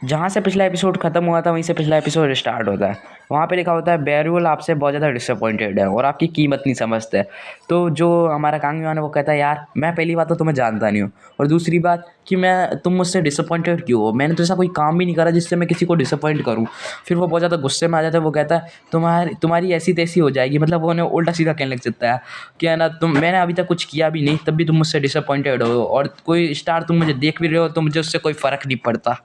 जहाँ से पिछला एपिसोड खत्म हुआ था वहीं से पिछला एपिसोड स्टार्ट होता है। वहाँ पे लिखा होता है बेरवुल आपसे बहुत ज़्यादा डिसअपॉइंटेड है और आपकी कीमत नहीं समझते। तो जो हमारा कांग युआन है वो कहता है यार मैं पहली बात तो तुम्हें जानता नहीं हूँ, और दूसरी बात कि मैं तुम मुझसे डिसअपॉइंटेड क्यों हो, मैंने तो ऐसा कोई काम भी नहीं करा जिससे मैं किसी को डिसअपॉइंट करूँ। फिर वो बहुत ज़्यादा गुस्से में आ जाता है। वो कहता है तुम्हारी ऐसी तैसी हो जाएगी, मतलब वो उन्हें उल्टा सीधा कहने लग जाता है कि है ना मैंने अभी तक कुछ किया भी नहीं तब भी तुम मुझसे डिसअपॉइंटेड हो, और कोई स्टार तुम मुझे देख भी रहे हो तो मुझे उससे कोई फ़र्क नहीं पड़ता।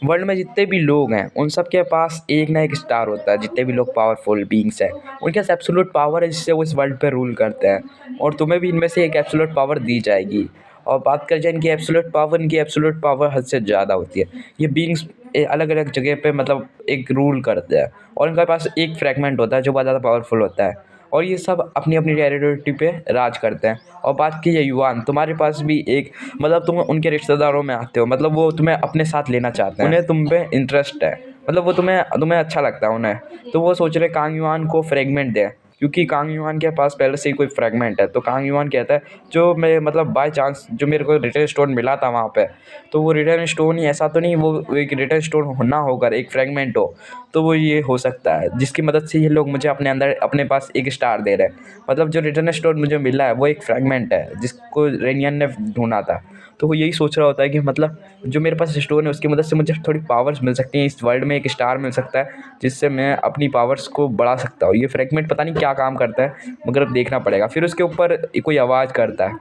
वर्ल्ड में जितने भी लोग हैं उन सब के पास एक ना एक स्टार होता है। जितने भी लोग पावरफुल बीइंग्स हैं उनके पास एब्सोल्यूट पावर है जिससे वो इस वर्ल्ड पे रूल करते हैं, और तुम्हें भी इनमें से एक एब्सोल्यूट पावर दी जाएगी। और बात कर जाए इनकी एब्सोल्यूट पावर हद से ज़्यादा होती है। ये बीइंग्स अलग अलग जगह पे मतलब एक रूल करते हैं, और इनके पास एक फ्रैगमेंट होता है जो बहुत ज़्यादा पावरफुल होता है, और ये सब अपनी अपनी टेरिटरी पे राज करते हैं। और बात की जाए युआन, तुम्हारे पास भी एक मतलब तुम उनके रिश्तेदारों में आते हो, मतलब वो तुम्हें अपने साथ लेना चाहते हैं, उन्हें तुम पे इंटरेस्ट है, मतलब वो तुम्हें तुम्हें अच्छा लगता है उन्हें। तो वो सोच रहे कांग युआन को फ्रेगमेंट दें, क्योंकि कांग युआन के पास पहले से ही कोई फ्रेगमेंट है। तो कांग युआन कहता है जो मैं मतलब बाय चांस जो मेरे को रिटर्न स्टोन मिला था वहाँ पे, तो वो रिटर्न स्टोन ही ऐसा तो नहीं वो एक रिटर्न स्टोन ना होकर एक फ्रेगमेंट हो, तो वो ये हो सकता है जिसकी मदद से ये लोग मुझे अपने अंदर अपने पास एक स्टार दे रहे हैं। मतलब जो रिटर्न स्टोन मुझे मिला है वो एक फ्रेगमेंट है जिसको रेनियन ने ढूंढा था। तो वो यही सोच रहा होता है कि मतलब जो मेरे पास स्टोन है उसकी मदद से मुझे थोड़ी पावर्स मिल सकती हैं, इस वर्ल्ड में एक स्टार मिल सकता है जिससे मैं अपनी पावर्स को बढ़ा सकता हूँ। ये फ्रेगमेंट पता नहीं क्या काम करता है मगर अब देखना पड़ेगा। फिर उसके ऊपर कोई आवाज़ करता है,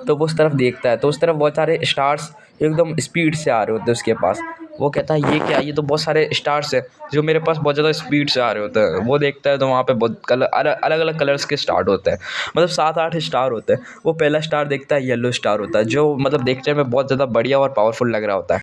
तो वो उस तरफ देखता है तो उस तरफ बहुत सारे स्टार्स एकदम स्पीड से आ रहे होते हैं उसके पास। वो कहता है ये क्या, ये तो बहुत सारे स्टार्स हैं जो मेरे पास बहुत ज़्यादा स्पीड से आ रहे होते हैं। वो देखता है तो वहाँ पे बहुत कलर अलग अलग कलर्स के स्टार होते हैं, मतलब 7-8 स्टार होते हैं। वो पहला स्टार देखता है येलो स्टार होता है जो मतलब देखने में बहुत ज़्यादा बढ़िया और पावरफुल लग रहा होता है।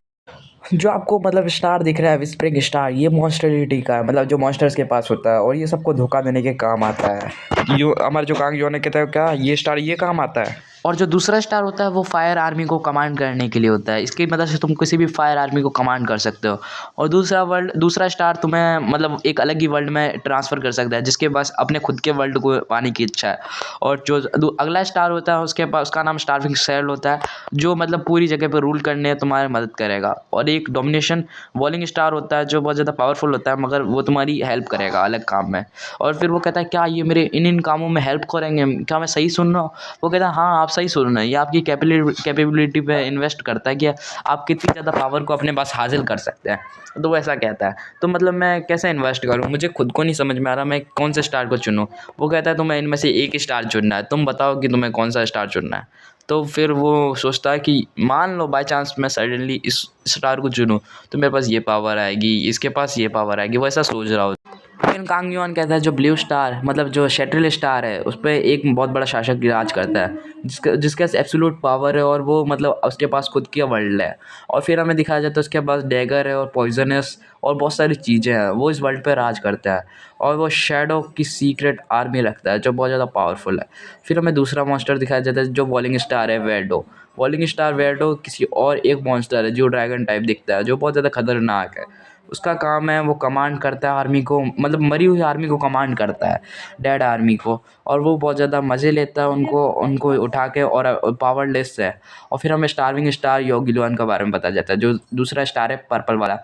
जो आपको मतलब स्टार दिख रहा है विस्परिंग स्टार, ये मॉन्स्टरिटी का है, मतलब जो मॉन्स्टर्स के पास होता है और ये सबको धोखा देने के काम आता है। यो हमारे जो कांग ने कहता है क्या ये स्टार ये काम आता है। और जो दूसरा स्टार होता है वो फायर आर्मी को कमांड करने के लिए होता है। इसकी मदद से तुम किसी भी फायर आर्मी को कमांड कर सकते हो। और दूसरा स्टार तुम्हें मतलब एक अलग ही वर्ल्ड में ट्रांसफ़र कर सकता है जिसके पास अपने खुद के वर्ल्ड को पाने की इच्छा है। और जो अगला स्टार होता है उसके पास उसका नाम स्टारविंग सेल होता है, जो मतलब पूरी जगह पर रूल करने में तुम्हारी मदद करेगा। और एक डोमिनेशन वॉलिंग स्टार होता है जो बहुत ज़्यादा पावरफुल होता है मगर वो तुम्हारी हेल्प करेगा अलग काम में। और फिर वो कहता है क्या ये मेरे इन कामों में हेल्प करेंगे, क्या मैं सही सुन रहा हूँ? वो कहता है हाँ आप सही सुन रहे हैं, ये आपकी कैपेबिलिटी पे इन्वेस्ट करता है कि आप कितनी ज़्यादा पावर को अपने पास हासिल कर सकते हैं। तो वो ऐसा कहता है। तो मतलब मैं कैसे इन्वेस्ट करूँ, मुझे खुद को नहीं समझ में आ रहा मैं कौन से स्टार को चुनूँ। वो कहता है तुम्हें इनमें से एक स्टार चुनना है, तुम बताओ कि तुम्हें कौन सा स्टार चुनना है। तो फिर वो सोचता है कि मान लो बाय चांस मैं सडनली इस स्टार को चुनूँ तो मेरे पास ये पावर आएगी, इसके पास ये पावर आएगी, वो ऐसा सोच रहा होता है। लेकिन कांग युआन कहता है जो ब्लू स्टार मतलब जो शेट्रिल स्टार है उस पर एक बहुत बड़ा शासक राज करता है जिसके पास एब्सोल्यूट पावर है, और वो मतलब उसके पास खुद की वर्ल्ड है। और फिर हमें दिखाया जाता है उसके पास डैगर है और पॉइजनस और बहुत सारी चीज़ें हैं, वो इस वर्ल्ड पे राज करता है। और वो शैडो की सीक्रेट आर्मी रखता है जो बहुत ज़्यादा पावरफुल है। फिर हमें दूसरा मॉन्स्टर दिखाया जाता है जो वॉलिंग स्टार है वेडो। वॉलिंग स्टार वेडो किसी और एक मॉन्स्टर है जो ड्रैगन टाइप दिखता है जो बहुत ज़्यादा खतरनाक है। उसका काम है वो कमांड करता है आर्मी को, मतलब मरी हुई आर्मी को कमांड करता है, डेड आर्मी को। और वो बहुत ज़्यादा मज़े लेता है उनको उनको उठा के, और पावरलेस है। और फिर हमें स्टारविंग स्टार योगिलुआन के बारे में बताया जाता है जो दूसरा स्टार है पर्पल वाला।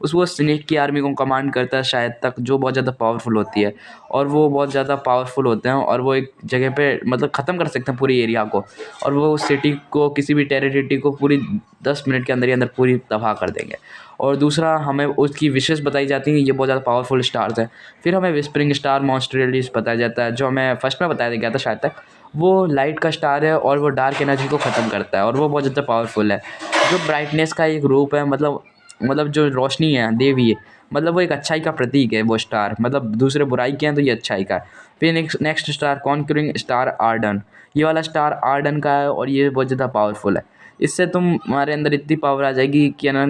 वो स्नेक की आर्मी को कमांड करता है शायद तक, जो बहुत ज़्यादा पावरफुल होती है। और वो बहुत ज़्यादा पावरफुल होते हैं और वो एक जगह पे मतलब ख़त्म कर सकते हैं पूरी एरिया को। और वो सिटी को किसी भी टेरिटरी को पूरी 10 मिनट के अंदर ही अंदर पूरी तबाह कर देंगे। और दूसरा हमें उसकी विशेष बताई जाती हैं, ये बहुत ज़्यादा पावरफुल स्टार्स हैं। फिर हमें विस्परिंग स्टार मॉन्स्टरेलिस बताया जाता है जो हमें फर्स्ट में बताया गया था शायद तक। वो लाइट का स्टार है और वो डार्क एनर्जी को ख़त्म करता है और वो बहुत ज़्यादा पावरफुल है। जो ब्राइटनेस का एक रूप है, मतलब जो रोशनी है देवी है, मतलब वो एक अच्छाई का प्रतीक है वो स्टार, मतलब दूसरे बुराई के हैं तो ये अच्छाई का है। फिर नेक्स्ट स्टार कॉन्करिंग स्टार आर्डन, ये वाला स्टार आर्डन का है और ये बहुत ज़्यादा पावरफुल है। इससे तुम्हारे अंदर इतनी पावर आ जाएगी कि ना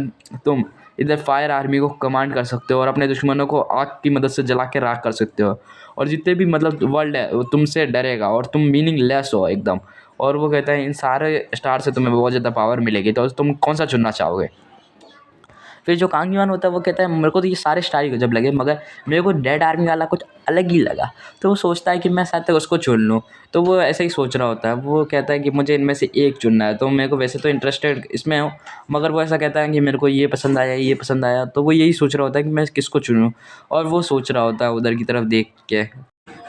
तुम इधर फायर आर्मी को कमांड कर सकते हो और अपने दुश्मनों को आग की मदद से जला के राख कर सकते हो। और जितने भी मतलब वर्ल्ड है वो तुमसे डरेगा और तुम मीनिंगलेस हो एकदम। और वो कहता है इन सारे स्टार से तुम्हें बहुत ज़्यादा पावर मिलेगी, तो तुम कौन सा चुनना चाहोगे? फिर जो कांग युआन होता है वो कहता है मेरे को तो ये सारे स्टार ही गजब लगे, मगर मेरे को डेड आर्मी वाला कुछ अलग ही लगा। तो वो सोचता है कि मैं शायद तक उसको चुन लूँ। तो वो ऐसे ही सोच रहा होता है, वो कहता है कि मुझे इनमें से एक चुनना है। तो मेरे को वैसे तो इंटरेस्टेड इसमें हूँ, मगर वो ऐसा कहता है कि मेरे को ये पसंद आया, ये पसंद आया। तो वो यही सोच रहा होता है कि मैं किसको चुनूँ, और वो सोच रहा होता है उधर की तरफ देख के।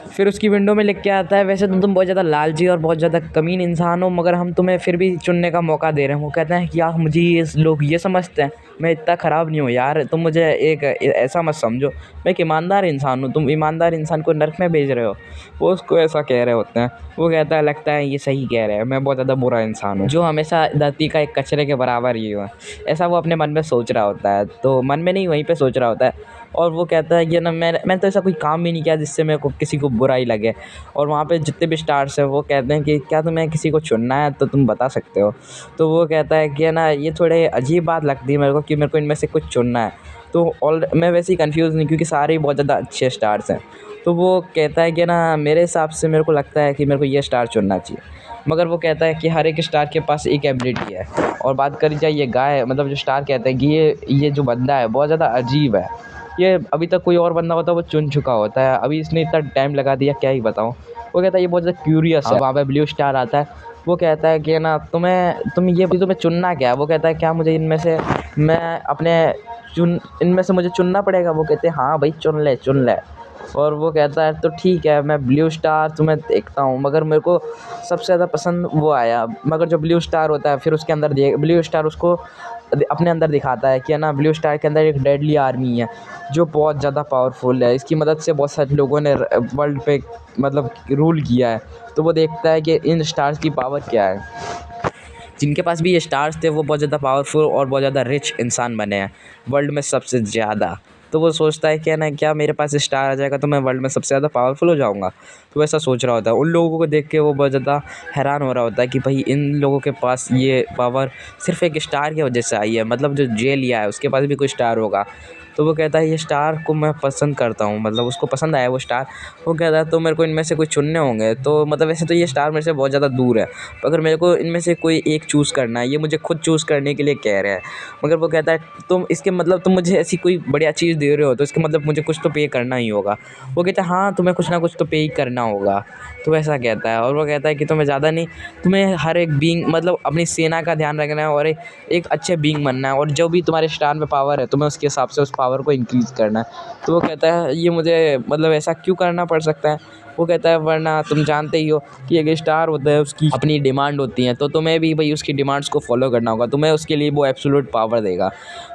फिर उसकी विंडो में लिख के आता है, वैसे तो तुम बहुत ज़्यादा लालची और बहुत ज़्यादा कमीन इंसान हो, मगर हम तुम्हें फिर भी चुनने का मौका दे रहे हैं। वो कहते हैं कि यार मुझे ये लोग ये समझते हैं मैं इतना ख़राब नहीं हूँ यार, तुम मुझे एक ऐसा मत समझो, मैं एक ईमानदार इंसान हूँ, तुम ईमानदार इंसान को नर्क में भेज रहे हो। वो उसको ऐसा कह रहे होते हैं। वो कहता है लगता है ये सही कह रहे हैं, मैं बहुत ज़्यादा बुरा इंसान हूँ जो हमेशा धरती का एक कचरे के बराबर ही हुआ। ऐसा वो अपने मन में सोच रहा होता है, तो मन में नहीं वहीं पर सोच रहा होता है। और वो कहता है कि ना मैंने तो ऐसा कोई काम भी नहीं किया जिससे मेरे को किसी को बुराई लगे। और वहाँ पे जितने भी स्टार्स हैं वो कहते हैं कि क्या तुम्हें किसी को चुनना है तो तुम बता सकते हो। तो वो कहता है कि ना ये थोड़े अजीब बात लगती है मेरे को कि मेरे को इनमें से कुछ चुनना है। तो मैं वैसे ही कन्फ्यूज़ नहीं, क्योंकि सारे ही बहुत ज़्यादा अच्छे स्टार्स हैं। तो वो कहता है कि ना मेरे हिसाब से मेरे को लगता है कि मेरे को ये स्टार चुनना चाहिए। मगर वो कहता है कि हर एक स्टार के पास एक एबिलिटी है। और बात करी जाए ये गाय, मतलब जो स्टार कहते हैं कि ये जो बंदा है बहुत ज़्यादा अजीब है, ये अभी तक कोई और बंदा होता है वो चुन चुका होता है, अभी इसने इतना टाइम लगा दिया क्या ही बताऊँ। वो कहता है ये बहुत ज़्यादा क्यूरियस है। वहाँ पे ब्लू स्टार आता है, वो कहता है कि ना तुम्हें चुनना क्या है। वो कहता है क्या मुझे इनमें से इनमें से मुझे चुनना पड़ेगा। वो कहते हैं हाँ भाई चुन ले। और वो कहता है तो ठीक है मैं ब्लू स्टार तुम्हें देखता हूँ, मगर मेरे को सबसे ज़्यादा पसंद वो आया। मगर जो ब्लू स्टार होता है फिर उसके अंदर ब्लू स्टार उसको अपने अंदर दिखाता है कि ना ब्लू स्टार के अंदर एक डेडली आर्मी है जो बहुत ज़्यादा पावरफुल है, इसकी मदद से बहुत सारे लोगों ने वर्ल्ड पे मतलब रूल किया है। तो वो देखता है कि इन स्टार्स की पावर क्या है। जिनके पास भी ये स्टार्स थे वो बहुत ज़्यादा पावरफुल और बहुत ज़्यादा रिच इंसान बने हैं वर्ल्ड में सबसे ज़्यादा। तो वो सोचता है कि ना क्या मेरे पास स्टार आ जाएगा तो मैं वर्ल्ड में सबसे ज़्यादा पावरफुल हो जाऊंगा। तो वैसा सोच रहा होता है। उन लोगों को देख के वो बहुत ज़्यादा हैरान हो रहा होता है कि भाई इन लोगों के पास ये पावर सिर्फ एक स्टार की वजह से आई है, मतलब जो जे लिया है उसके पास भी कोई स्टार होगा। तो वो कहता है ये स्टार को मैं पसंद करता हूँ, मतलब उसको पसंद आया वो स्टार। वो कहता है तो मेरे को इनमें से कोई चुनने होंगे। तो मतलब वैसे तो ये स्टार मेरे से बहुत ज़्यादा दूर है, अगर मेरे को इनमें से कोई एक चूज़ करना है, ये मुझे खुद चूज़ करने के लिए कह रहे हैं। मगर वो कहता है तुम मुझे ऐसी कोई बढ़िया चीज़ दे रहे हो तो इसके मतलब मुझे कुछ तो पे करना ही होगा। वो कहता है हाँ तुम्हें कुछ ना कुछ तो पे ही करना होगा। तो ऐसा कहता है। और वो कहता है कि तुम्हें ज़्यादा नहीं, तुम्हें हर एक बीइंग मतलब अपनी सेना का ध्यान रखना है और एक अच्छे बीइंग बनना है, और जो भी तुम्हारे स्टार में पावर है तुम्हें उसके हिसाब से उस पावर को इंक्रीज़ करना है। तो वो कहता है ये मुझे मतलब ऐसा क्यों करना पड़ सकता है। वो कहता है वरना तुम जानते ही हो कि एक स्टार होता है उसकी अपनी डिमांड होती है, तो तुम्हें भी भाई उसकी डिमांड्स को फॉलो करना होगा, तुम्हें उसके लिए वो एब्सोल्यूट पावर देगा।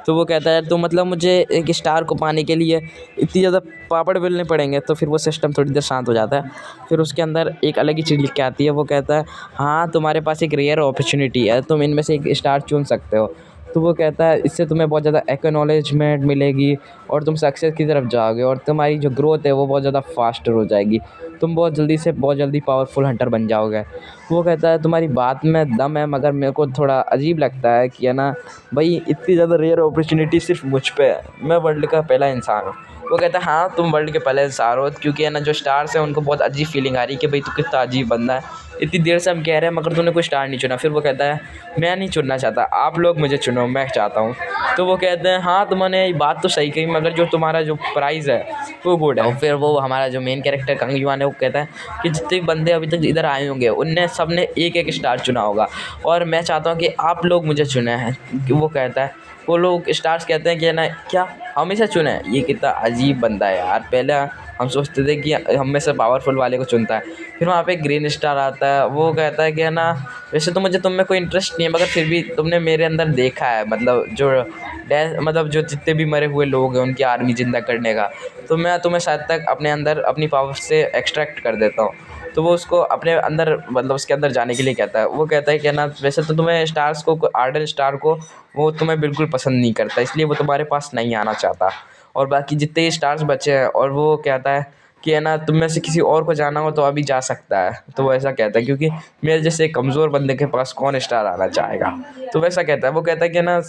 तो वो कहता है तो मतलब मुझे एक स्टार को पाने के लिए इतनी ज़्यादा पापड़ बेलने पड़ेंगे। तो फिर वो सिस्टम थोड़ी देर शांत हो जाता है। फिर उसके अंदर एक अलग ही चीज़ लिख के आती है। वो कहता है हाँ तुम्हारे पास एक रेयर अपॉर्चुनिटी है, तुम इनमें से एक स्टार चुन सकते हो। तो वो कहता है इससे तुम्हें बहुत ज़्यादा एक्नॉलेजमेंट मिलेगी और तुम सक्सेस की तरफ जाओगे और तुम्हारी जो ग्रोथ है वो बहुत ज़्यादा फास्टर हो जाएगी, तुम बहुत जल्दी पावरफुल हंटर बन जाओगे। वो कहता है तुम्हारी बात में दम है, मगर मेरे को थोड़ा अजीब लगता है कि है ना भाई इतनी ज़्यादा रेयर अपॉर्चुनिटी सिर्फ मुझ पे है, मैं वर्ल्ड का पहला इंसान हूँ। वो कहता है हाँ तुम वर्ल्ड के पहले इंसान हो, क्योंकि है ना जो स्टार्स हैं उनको बहुत अजीब फीलिंग आ रही है कि भाई तू कितना अजीब बंदा है, इतनी देर से हम कह रहे हैं मगर तूने कोई स्टार नहीं चुना। फिर वो कहता है मैं नहीं चुनना चाहता, आप लोग मुझे चुनो, मैं चाहता हूँ। तो वो कहते हैं हाँ तुमने ये बात तो सही कही, मगर जो तुम्हारा जो प्राइज़ है वो गुड है। और फिर वो हमारा जो मेन कैरेक्टर कांग युआन है वो कहता है कि जितने बंदे अभी तक इधर आए होंगे उनने सब ने एक एक स्टार चुना होगा और मैं चाहता हूँ कि आप लोग मुझे चुने हैं। वो कहता है वो लोग स्टार्स कहते हैं कि ना क्या हमेशा चुने, ये कितना अजीब बंदा है यार, पहले हम सोचते थे कि हम में से पावरफुल वाले को चुनता है। फिर वहाँ पे ग्रीन स्टार आता है। वो कहता है कि है ना वैसे तो मुझे तुम में कोई इंटरेस्ट नहीं है, मगर फिर भी तुमने मेरे अंदर देखा है मतलब जो जितने भी मरे हुए लोग हैं उनकी आर्मी ज़िंदा करने का, तो मैं तुम्हें शायद तक अपने अंदर अपनी पावर से एक्सट्रैक्ट कर देता हूँ। तो वो उसको अपने अंदर मतलब उसके अंदर जाने के लिए कहता है। वो कहता है कि ना वैसे तो तुम्हें स्टार्स को आर्डन स्टार को वो तुम्हें बिल्कुल पसंद नहीं करता, इसलिए वो तुम्हारे पास नहीं आना चाहता, और बाकी जितने ही स्टार्स बचे हैं। और वो कहता है कि है ना तुम में से किसी और को जाना हो तो अभी जा सकता है। तो वो ऐसा कहता है क्योंकि मेरे जैसे कमज़ोर बंदे के पास कौन स्टार आना चाहेगा। तो वैसा कहता है। वो कहता है कि ना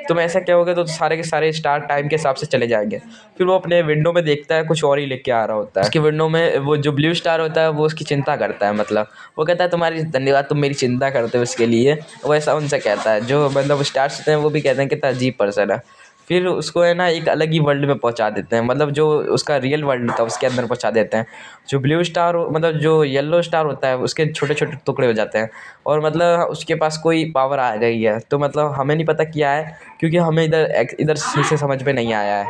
तुम ऐसा कहोगे तो सारे के सारे स्टार टाइम के हिसाब से चले जाएंगे। फिर वो अपने विंडो में देखता है कुछ और ही लेके आ रहा होता है। उसकी विंडो में वो जो ब्लू स्टार होता है वो उसकी चिंता करता है, मतलब वो कहता है तुम्हारी धन्यवाद, तुम मेरी चिंता करते हो इसके लिए। वो ऐसा उनसे कहता है। जो मतलब स्टार्स होते हैं वो भी कहते हैं कितना अजीब पर्सन है। फिर उसको है ना एक अलग ही वर्ल्ड में पहुंचा देते हैं, मतलब जो उसका रियल वर्ल्ड था उसके अंदर पहुंचा देते हैं। जो ब्लू स्टार मतलब जो येलो स्टार होता है उसके छोटे छोटे टुकड़े हो जाते हैं, और मतलब उसके पास कोई पावर आ गई है। तो मतलब हमें नहीं पता क्या है, क्योंकि हमें इधर से समझ में नहीं आया है।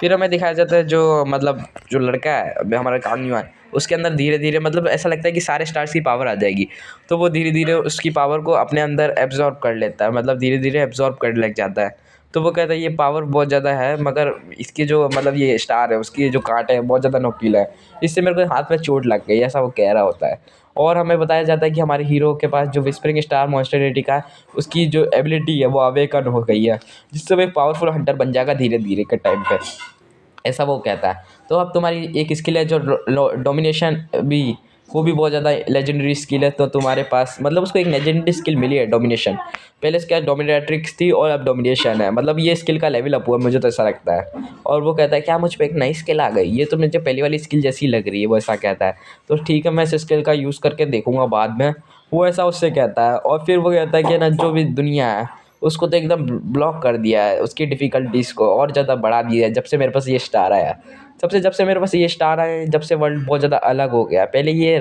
फिर हमें दिखाया जाता है जो मतलब जो लड़का है अभी हमारा कांगयुआन, उसके अंदर धीरे धीरे मतलब ऐसा लगता है कि सारे स्टार्स की पावर आ जाएगी। तो वो धीरे धीरे उसकी पावर को अपने अंदर एब्जॉर्ब कर लेता है, मतलब धीरे धीरे एब्जॉर्ब करने लग जाता है। तो वो कहता है ये पावर बहुत ज़्यादा है, मगर इसकी जो मतलब ये स्टार है उसकी जो कांटे है बहुत ज़्यादा नुकीला है, इससे मेरे को हाथ में चोट लग गई, ऐसा वो कह रहा होता है। और हमें बताया जाता है कि हमारे हीरो के पास जो विस्परिंग स्टार मॉन्स्टरिटी का है, उसकी जो एबिलिटी है वो अवेकन हो गई है, जिससे वो एक पावरफुल हंटर बन जाएगा धीरे धीरे के टाइम पे, ऐसा वो कहता है। तो अब तुम्हारी एक स्किल है जो डोमिनेशन भी, वो भी बहुत ज़्यादा लेजेंडरी स्किल है। तो तुम्हारे पास मतलब उसको एक लेजेंडरी स्किल मिली है डोमिनेशन। पहले इसका डोमिनेट्रिक्स थी और अब डोमिनेशन है, मतलब ये स्किल का लेवल अप हुआ, मुझे तो ऐसा लगता है। और वो कहता है क्या मुझ पे एक नई स्किल आ गई, ये तो मुझे पहली वाली स्किल जैसी लग रही है, वो ऐसा कहता है। तो ठीक है मैं इस स्किल का यूज़ करके देखूंगा बाद में, वो ऐसा उससे कहता है। और फिर वो कहता है कि ना जो भी दुनिया है उसको तो एकदम ब्लॉक कर दिया है, उसकी डिफ़िकल्टीज़ को और ज़्यादा बढ़ा दिया है जब से मेरे पास ये स्टार आया। जब से मेरे पास ये स्टार आए, जब से वर्ल्ड बहुत ज़्यादा अलग हो गया। पहले ये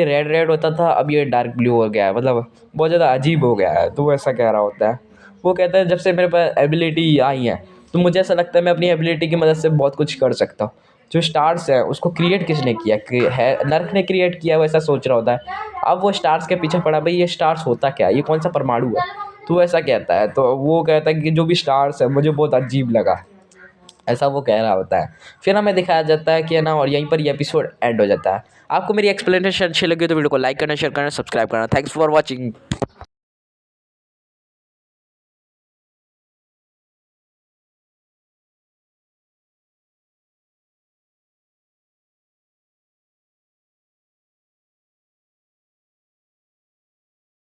रेड रेड होता था, अब ये डार्क ब्लू हो गया है, मतलब बहुत ज़्यादा अजीब हो गया है। तो वो ऐसा कह रहा होता है। वो कहता है जब से मेरे पास एबिलिटी आई है तो मुझे ऐसा लगता है मैं अपनी एबिलिटी की मदद से बहुत कुछ कर सकता हूँ। जो स्टार्स है उसको क्रिएट किसने किया, है नर्क ने क्रिएट किया, वो ऐसा सोच रहा होता है। अब वो स्टार्स के पीछे पड़ा, भाई ये स्टार्स होता क्या है, ये कौन सा परमाणु है। तो वो ऐसा कहता है। तो वो कहता है कि जो भी स्टार्स है मुझे बहुत अजीब लगा, ऐसा वो कह रहा होता है। फिर हमें दिखाया जाता है कि है ना, और यहीं पर ये एपिसोड एंड हो जाता है। आपको मेरी एक्सप्लेनेशन अच्छी लगी तो वीडियो को लाइक करना, शेयर करना, सब्सक्राइब करना। Thanks for watching.